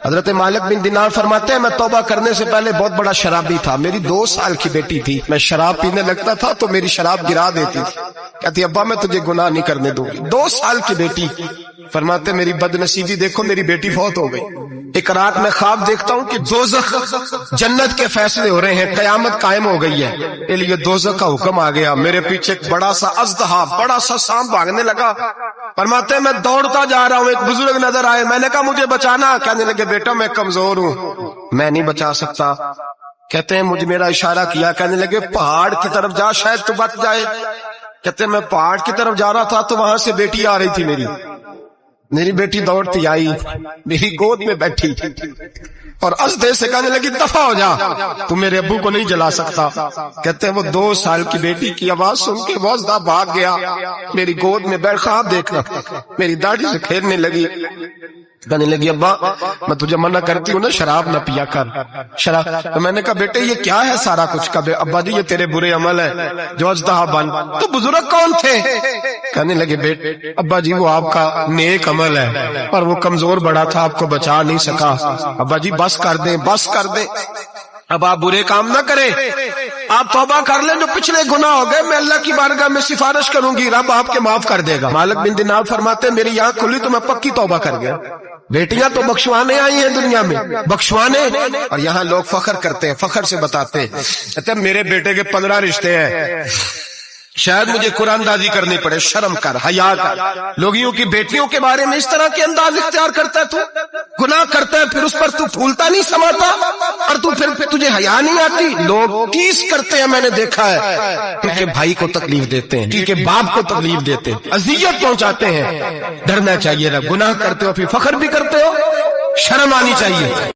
حضرت مالک بن دینار فرماتے ہیں میں توبہ کرنے سے پہلے بہت بڑا شرابی تھا، میری 2 سال کی بیٹی تھی، میں شراب پینے لگتا تھا تو میری شراب گرا دیتی تھی، کہتی ابا میں تجھے گناہ نہیں کرنے دوں گی۔ 2 سال کی بیٹی، فرماتے میری بد نصیبی دیکھو میری بیٹی فوت ہو گئی۔ ایک رات میں خواب دیکھتا ہوں کہ دوزخ جنت کے فیصلے ہو رہے ہیں، قیامت قائم ہو گئی ہے، اس لیے دوزخ کا حکم آ گیا، میرے پیچھے ایک بڑا سا اژدہا، بڑا سا سانپ بھاگنے لگا۔ فرماتے ہیں میں دوڑتا جا رہا ہوں، ایک بزرگ نظر آئے، میں نے کہا مجھے بچانا، کہنے لگے بیٹا میں کمزور ہوں، میں نہیں بچا سکتا۔ کہتے ہیں مجھے میرا اشارہ کیا، کہنے لگے پہاڑ کی طرف جا شاید تو بچ جائے۔ کہتے ہیں میں پہاڑ کی طرف جا رہا تھا تو وہاں سے بیٹی آ رہی تھی، میری بیٹی دوڑتی آئی، میری گود میں بیٹھی اور ازدے سے کہنے لگی دفع ہو جا، تو میرے ابو کو نہیں جلا سکتا۔ کہتے ہیں وہ 2 سال کی بیٹی کی آواز سن کے وہ ازدہ بھاگ گیا، میری گود میں بیٹھ، خواب دیکھنا، میری داڑھی سے کھیلنے لگی، کہنے لگی ابا میں تجھے منع کرتی ہوں نا شراب نہ پیا کر شراب۔ تو میں نے کہا بیٹے یہ کیا ہے سارا کچھ؟ کہا ابا جی یہ تیرے برے عمل ہے جو اژدہا بن۔ تو بزرگ کون تھے؟ کہنے لگے بیٹے ابا جی وہ آپ کا نیک عمل ہے اور وہ کمزور بڑا تھا، آپ کو بچا نہیں سکا۔ ابا جی بس کر دیں، بس کر دیں، اب آپ برے کام نہ کریں، آپ توبہ کر لیں، جو پچھلے گناہ ہو گئے میں اللہ کی بارگاہ میں سفارش کروں گی، رب آپ کے معاف کر دے گا۔ مالک بن دینار فرماتے ہیں میری آنکھ کھلی تو میں پکی توبہ کر گیا۔ بیٹیاں تو بخشوانے آئی ہیں دنیا میں، بخشوانے، اور یہاں لوگ فخر کرتے ہیں، فخر سے بتاتے ہیں، کہتے ہیں میرے بیٹے کے 15 رشتے ہیں، شاید مجھے قرآن اندازی کرنی پڑے، شرم کر، حیا کر، لوگوں کی بیٹیوں کے بارے میں اس طرح کے انداز اختیار کرتا ہے، تو گناہ کرتا ہے پھر اس پر تو پھولتا نہیں سماتا، اور تو پھر تجھے حیا نہیں آتی۔ لوگ ٹیس کرتے ہیں، میں نے دیکھا ہے، کیونکہ بھائی کو تکلیف دیتے ہیں، کیونکہ باپ کو تکلیف دیتے ہیں، اذیت پہنچاتے ہیں۔ ڈرنا چاہیے، گناہ کرتے ہو پھر فخر بھی کرتے ہو، شرم آنی چاہیے۔